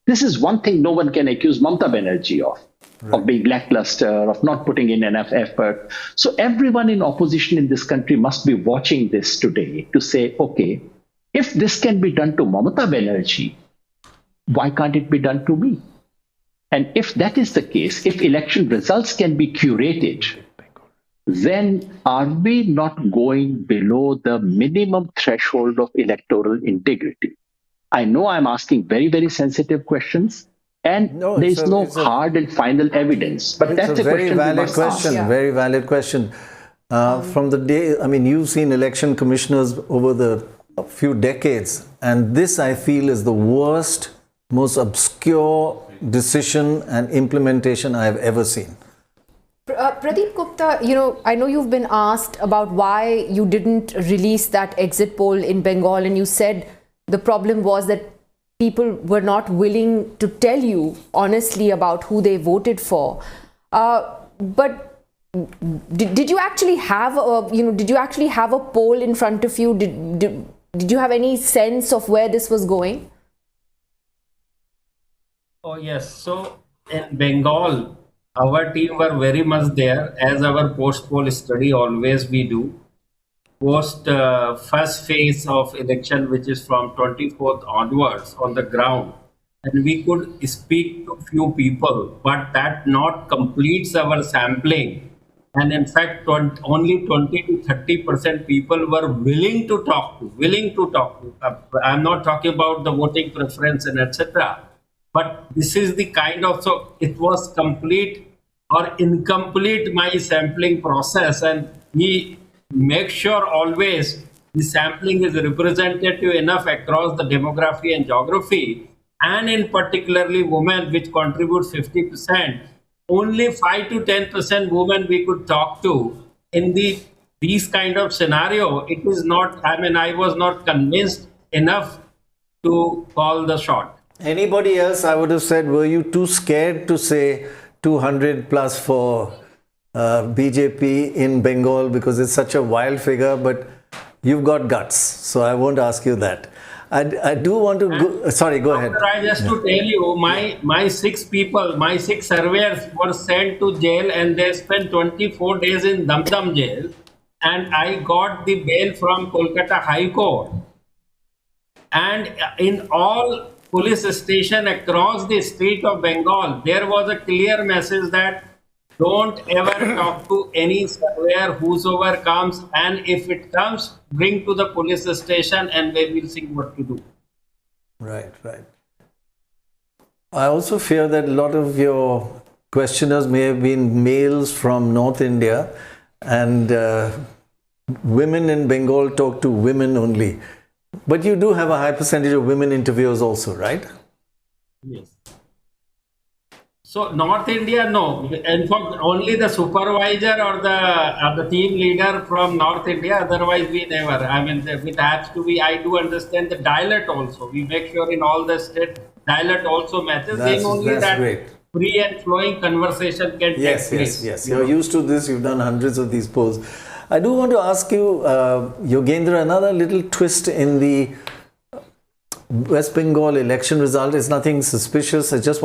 This is one thing no one can accuse Mamata Banerjee of being lackluster, of not putting in enough effort. So everyone in opposition in this country must be watching this today to say, okay, if this can be done to Mamata Banerjee, why can't it be done to me? And if that is the case, if election results can be curated, then are we not going below the minimum threshold of electoral integrity? I know I'm asking very, very sensitive questions, and there is no hard and final evidence. But that's a very valid question. Very valid question. From the day, I mean, you've seen election commissioners over the few decades, and this, I feel, is the worst, most obscure decision and implementation I have ever seen. Pradeep Gupta, I know you've been asked about why you didn't release that exit poll in Bengal, and you said the problem was that people were not willing to tell you honestly about who they voted for. But did you actually have a poll in front of you? Did you have any sense of where this was going? Oh yes. So in Bengal, our team were very much there, as our post-poll study always we do. Post first phase of election, which is from 24th onwards on the ground, and we could speak to few people, but that not completes our sampling. And in fact, only 20 to 30% people were willing to talk to. I'm not talking about the voting preference and etc. But this is the kind of, so it was complete or incomplete my sampling process, and we make sure always the sampling is representative enough across the demography and geography, and in particularly women, which contributes 50%. Only 5 to 10% women we could talk to in these kind of scenario. It is not, I was not convinced enough to call the shot. Anybody else, I would have said, were you too scared to say 200 plus for BJP in Bengal because it's such a wild figure? But you've got guts, so I won't ask you that. I do want to go, sorry, go ahead. Just to tell you, my 6 people, my 6 surveyors were sent to jail, and they spent 24 days in Dam jail, and I got the bail from Kolkata High Court. And in all police station across the state of Bengal, there was a clear message that don't ever talk to any surveyor whosoever comes, and if it comes, bring to the police station and they will see what to do. Right. I also fear that a lot of your questioners may have been males from North India, and women in Bengal talk to women only. But you do have a high percentage of women interviewers also, right? Yes. So North India, no. In fact, only the supervisor or the team leader from North India. Otherwise, we never. It has to be. I do understand the dialect also. We make sure in all the state dialect also matters. Then only that great. Free and flowing conversation can take place. Yes. You're used to this. You've done hundreds of these polls. I do want to ask you, Yogendra, another little twist in the West Bengal election result. It's nothing suspicious. I just want